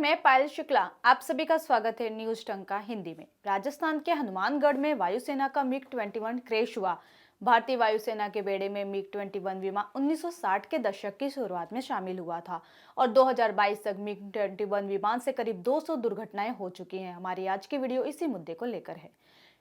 मैं पायल शुक्ला, आप सभी का स्वागत है न्यूज टंका हिंदी में। राजस्थान के हनुमानगढ़ में वायुसेना का मिग-21 क्रैश हुआ। भारतीय वायुसेना के बेड़े में मिग-21 विमान 1960 के दशक की शुरुआत में शामिल हुआ था और 2022 तक मिग-21 विमान से करीब 200 दुर्घटनाएं हो चुकी हैं। हमारी आज की वीडियो इसी मुद्दे को लेकर है।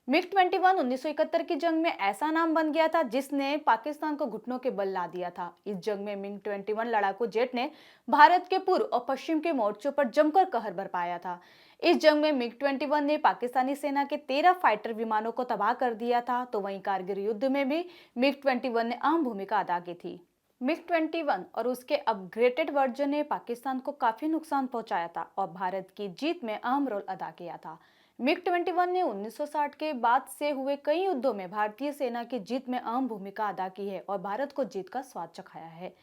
मिग-21 1971 की जंग में ऐसा नाम बन गया था जिसने पाकिस्तान को घुटनों के बल ला दिया था। इस जंग में मिग-21 लड़ाकू जेट ने भारत के पूर्व और पश्चिम के मोर्चों पर जमकर कहर बरपाया था। इस जंग में मिग-21 ने पाकिस्तानी सेना के 13 फाइटर विमानों को तबाह कर दिया था, तो वहीं कारगिल युद्ध में भी मिग-21 ने अहम भूमिका अदा की थी। मिग-21 और उसके अपग्रेडेड वर्जन ने पाकिस्तान को काफी नुकसान पहुंचाया था और भारत की जीत में अहम रोल अदा किया था। मिग-21 ने 1960 के बाद से हुए कई युद्धों में भारतीय सेना की जीत में अहम भूमिका अदा की है और भारत को जीत का स्वाद चखाया है।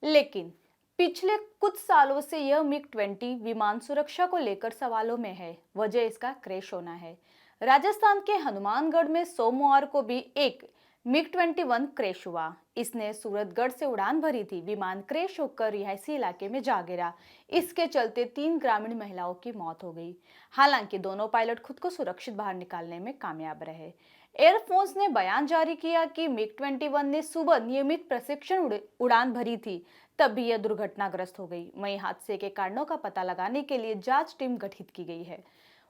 लेकिन पिछले कुछ सालों से यह मिग-20 विमान सुरक्षा को लेकर सवालों में है। वजह इसका क्रैश होना है। राजस्थान के हनुमानगढ़ में सोमवार को भी एक मिग-21 क्रैश हुआ। इसने सूरतगढ़ से उड़ान भरी थी। विमान क्रैश होकर रिहायशी इलाके में जा गिरा। इसके चलते 3 ग्रामीण महिलाओं की मौत हो गई। हालांकि दोनों पायलट खुद को सुरक्षित बाहर निकालने में कामयाब रहे। एयरफोर्स ने बयान जारी किया कि मिग-21 ने सुबह नियमित प्रशिक्षण उड़ान भरी थी, तब भी यह दुर्घटनाग्रस्त हो गई। वहीं हादसे के कारणों का पता लगाने के लिए जांच टीम गठित की गई है।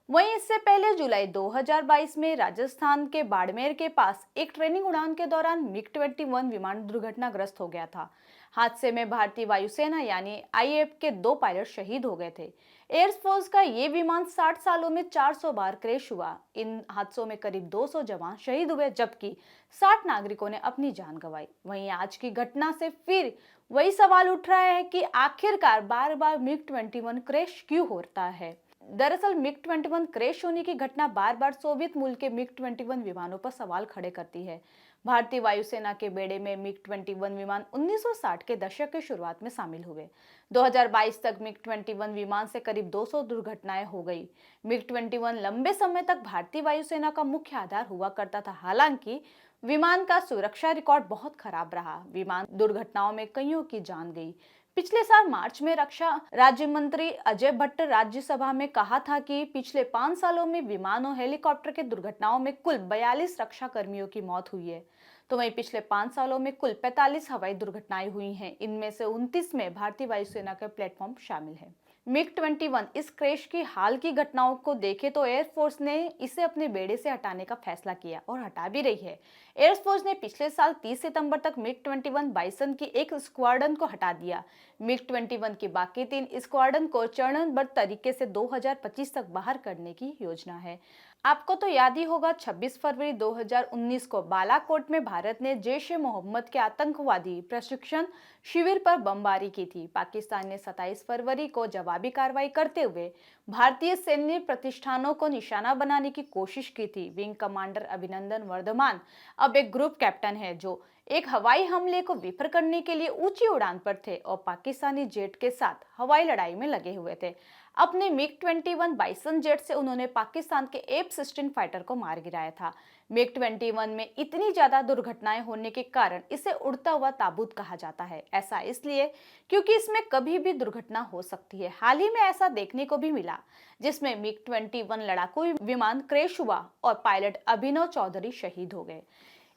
वहीं इससे पहले जुलाई 2022 में राजस्थान के बाड़मेर के पास एक ट्रेनिंग उड़ान के दौरान मिग-21 विमान दुर्घटनाग्रस्त हो गया था। हादसे में भारतीय वायुसेना यानी आईएएफ के 2 पायलट शहीद हो गए थे। एयरफोर्स का ये विमान 60 सालों में 400 बार क्रैश हुआ। इन हादसों में करीब 200 जवान शहीद हुए जबकि 60 नागरिकों ने अपनी जान गंवाई। वहीं आज की घटना से फिर वही सवाल उठ रहा है कि आखिरकार बार बार मिग-21 क्रैश क्यों होता है। दरअसल मिग-21 क्रैश होने की घटना बार बार सोवियत मूल के मिग-21 विमानों पर सवाल खड़े करती है। भारतीय वायुसेना के बेड़े में मिग-21 विमान 1960 के दशक की शुरुआत में शामिल हुए। 2022 तक मिग-21 विमान से करीब 200 दुर्घटनाएं हो गई। मिग-21 लंबे समय तक भारतीय वायुसेना का मुख्य आधार हुआ करता था। हालांकि विमान का सुरक्षा रिकॉर्ड बहुत खराब रहा। विमान दुर्घटनाओं में कईयों की जान गई। पिछले साल मार्च में रक्षा राज्य मंत्री अजय भट्ट राज्यसभा में कहा था कि पिछले 5 सालों में विमान और हेलीकॉप्टर की दुर्घटनाओं में कुल 42 रक्षा कर्मियों की मौत हुई है। तो वहीं पिछले 5 सालों में कुल 45 हवाई दुर्घटनाएं हुई हैं। इनमें से 29 में भारतीय वायुसेना के प्लेटफॉर्म शामिल है। मिग-21 इस क्रैश की हाल की घटनाओं को देखें तो एयरफोर्स ने इसे अपने बेड़े से हटाने का फैसला किया और हटा भी रही है। एयरफोर्स ने पिछले साल 30 सितंबर तक मिग-21 बाइसन की एक स्क्वाड्रन को हटा दिया। मिग-21 की बाकी 3 स्क्वाड्रन को चरणबद्ध तरीके से 2025 तक बाहर करने की योजना है। आपको तो याद ही होगा 26 फरवरी 2019 को बालाकोट में भारत ने जैश-ए-मोहम्मद के आतंकवादी प्रशिक्षण शिविर पर बमबारी की थी। पाकिस्तान ने 27 फरवरी को जवाबी कार्रवाई करते हुए भारतीय सैन्य प्रतिष्ठानों को निशाना बनाने की कोशिश की थी। विंग कमांडर अभिनंदन वर्धमान अब एक ग्रुप कैप्टन है जो एक हवाई हमले को विफल करने के लिए ऊंची उड़ान पर थे और पाकिस्तानी जेट के साथ हवाई लड़ाई में लगे हुए थे। अपने मिग-21 बाइसन जेट से उन्होंने पाकिस्तान के F-16 फाइटर को मार गिराया था। मिग-21 में इतनी ज्यादा दुर्घटनाएं होने के कारण इसे उड़ता हुआ ताबूत कहा जाता है। ऐसा इसलिए क्योंकि इसमें कभी भी दुर्घटना हो सकती है। हाल ही में ऐसा देखने को भी मिला जिसमें मिग-21 लड़ाकू विमान क्रैश हुआ और पायलट अभिनव चौधरी शहीद हो गए।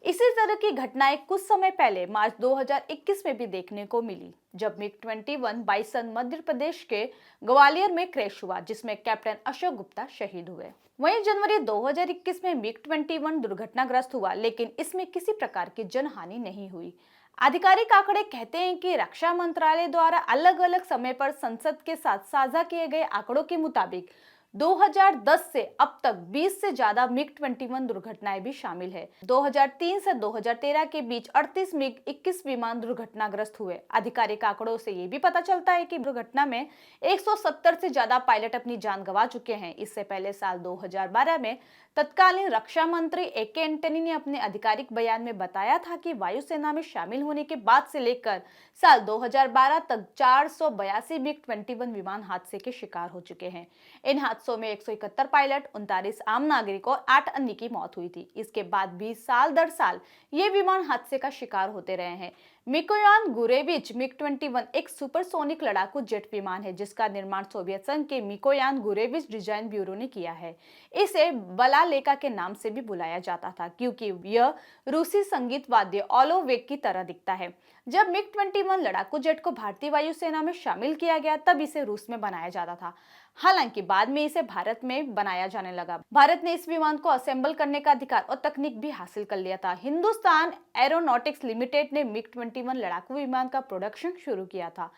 इसी तरह की घटनाएं कुछ समय पहले मार्च 2021 में भी देखने को मिली जब मिग-21 बाइसन मध्य प्रदेश के ग्वालियर में क्रैश हुआ जिसमें कैप्टन अशोक गुप्ता शहीद हुए। वहीं जनवरी 2021 में मिग-21 दुर्घटनाग्रस्त हुआ लेकिन इसमें किसी प्रकार की जनहानि नहीं हुई। आधिकारिक आंकड़े कहते हैं कि रक्षा मंत्रालय द्वारा अलग अलग समय पर संसद के साथ साझा किए गए आंकड़ों के मुताबिक 2010 से अब तक 20 से ज्यादा मिग-21 दुर्घटनाएं भी शामिल है। 2003 से 2013 के बीच 38 मिग-21 विमान दुर्घटनाग्रस्त हुए। आधिकारिक आंकड़ों से ये भी पता चलता है कि दुर्घटना में 170 से ज्यादा पायलट अपनी जान गंवा चुके हैं। इससे पहले साल 2012 में तत्कालीन रक्षा मंत्री ए.के. एंटनी ने अपने आधिकारिक बयान में बताया था कि वायुसेना में शामिल होने के बाद से लेकर साल 2012 तक 482 मिग-21 विमान हादसे के शिकार हो चुके हैं। इन हादसों में 171 पायलट, 39 आम नागरिक और 8 अन्य की मौत हुई थी। इसके बाद भी साल दर साल ये विमान हादसे का शिकार होते रहे हैं। मिकोयान गुरेविच मिग-21 एक सुपरसोनिक लड़ाकू जेट विमान है जिसका निर्माण सोवियत संघ के मिकोयान गुरेविच डिजाइन ब्यूरो ने किया है। इसे बलालेका के नाम से भी बुलाया जाता था क्योंकि यह रूसी संगीत वाद्य ओलोवेक की तरह दिखता है। जब मिग-21 लड़ाकू जेट को भारतीय वायुसेना में शामिल किया गया तब इसे रूस में बनाया जाता था। हालांकि बाद में इसे भारत में बनाया जाने लगा। भारत ने इस विमान को असेंबल करने का अधिकार और तकनीक भी हासिल कर लिया था। हिंदुस्तान एरोनॉटिक्स लिमिटेड ने मिग-21 लड़ाकू विमान का प्रोडक्शन शुरू किया था,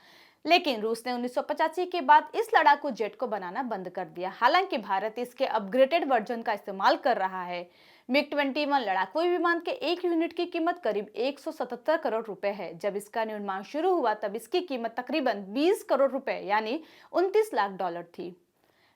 लेकिन रूस ने 1985 के बाद इस लड़ाकू जेट को बनाना बंद कर दिया। हालांकि भारत इसके अपग्रेडेड वर्जन का इस्तेमाल कर रहा है। मिग-21 लड़ाकू विमान के एक यूनिट की कीमत करीब 177 करोड़ रुपए है। जब इसका निर्माण शुरू हुआ तब इसकी कीमत तकरीबन 20 करोड़ रुपए यानी 29 लाख डॉलर थी।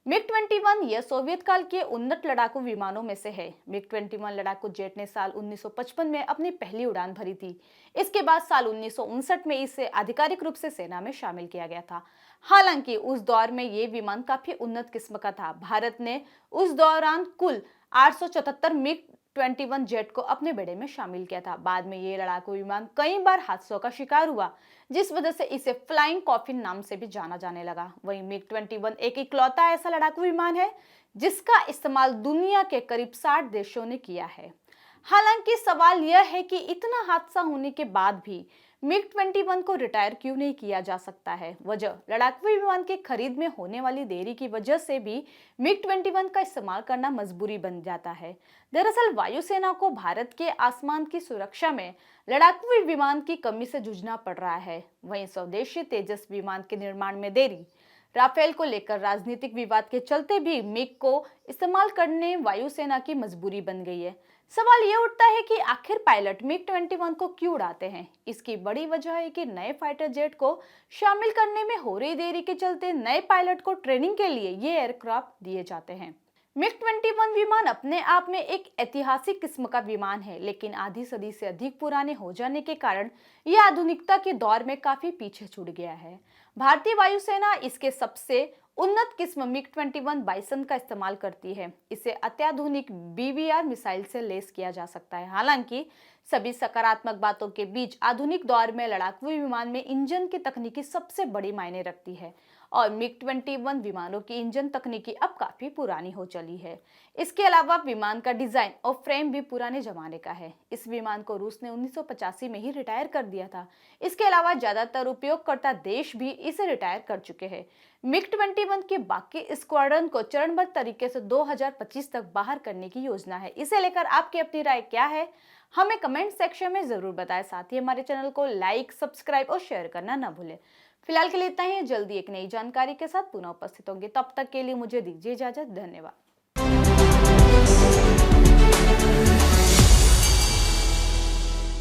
मिग-21 यह सोवियत काल के उन्नत लड़ाकू विमानों में से है। मिग-21 लड़ाकू जेट ने साल 1955 में अपनी पहली उड़ान भरी थी। इसके बाद साल 1959 में इसे आधिकारिक रूप से सेना में शामिल किया गया था। हालांकि उस दौर में ये विमान काफी उन्नत किस्म का था। भारत ने उस दौरान कुल 877 मिग-21 जेट को अपने बेड़े में शामिल किया था। बाद में ये लड़ाकू विमान कई बार हादसों का शिकार हुआ, जिस वजह से इसे फ्लाइंग कॉफिन नाम से भी जाना जाने लगा। वहीं मिग-21 एक इकलौता ऐसा लड़ाकू विमान है जिसका इस्तेमाल दुनिया के करीब 60 देशों ने किया है। हालांकि सवाल यह है कि इतना हादसा होने के बाद भी मिग-21 को रिटायर क्यों नहीं किया जा सकता है। वजह लड़ाकू विमान की खरीद में होने वाली देरी की वजह से भी मिग-21 का इस्तेमाल करना मजबूरी बन जाता है। दरअसल वायुसेना को भारत के आसमान की सुरक्षा में लड़ाकू विमान की कमी से जूझना पड़ रहा है। वहीं स्वदेशी तेजस विमान के निर्माण में देरी, राफेल को लेकर राजनीतिक विवाद के चलते भी मिग को इस्तेमाल करने वायुसेना की मजबूरी बन गई है। सवाल ये उठता है कि आखिर पायलट मिग-21 को क्यों उड़ाते हैं। इसकी बड़ी वजह है कि नए फाइटर जेट को शामिल करने में हो रही देरी के चलते नए पायलट को ट्रेनिंग के लिए ये एयरक्राफ्ट दिए जाते हैं। मिग-21 विमान अपने आप में एक ऐतिहासिक किस्म का विमान है, लेकिन आधी सदी से अधिक पुराने हो जाने के कारण यह आधुनिकता के दौर में काफी पीछे छूट गया है। भारतीय वायुसेना इसके सबसे उन्नत किस्म मिग-21 बाइसन का इस्तेमाल करती है। इसे अत्याधुनिक BVR मिसाइल से लैस किया जा सकता है। हालांकि सभी सकारात्मक बातों के बीच आधुनिक दौर में लड़ाकू विमान में इंजन की तकनीकी सबसे बड़ी मायने रखती है और मिग-21 विमानों की इंजन तकनीकी अब काफी पुरानी हो चली है। इसके अलावा विमान का डिजाइन और फ्रेम भी पुराने जमाने का है। इस विमान को रूस ने 1985 में ही रिटायर कर दिया था। इसके अलावा ज्यादातर उपयोगकर्ता देश भी इसे रिटायर कर चुके हैं। मिग-21 के बाकी स्क्वाड्रन को चरणबद्ध तरीके से 2025 तक बाहर करने की योजना है। इसे लेकर आपकी अपनी राय क्या है, हमें कमेंट सेक्शन में जरूर बताएं। साथ ही हमारे चैनल को लाइक, सब्सक्राइब और शेयर करना न भूलें। फिलहाल के लिए इतना ही है। जल्दी एक नई जानकारी के साथ पुनः उपस्थित होंगे। तब तक के लिए मुझे दीजिए इजाजत। धन्यवाद।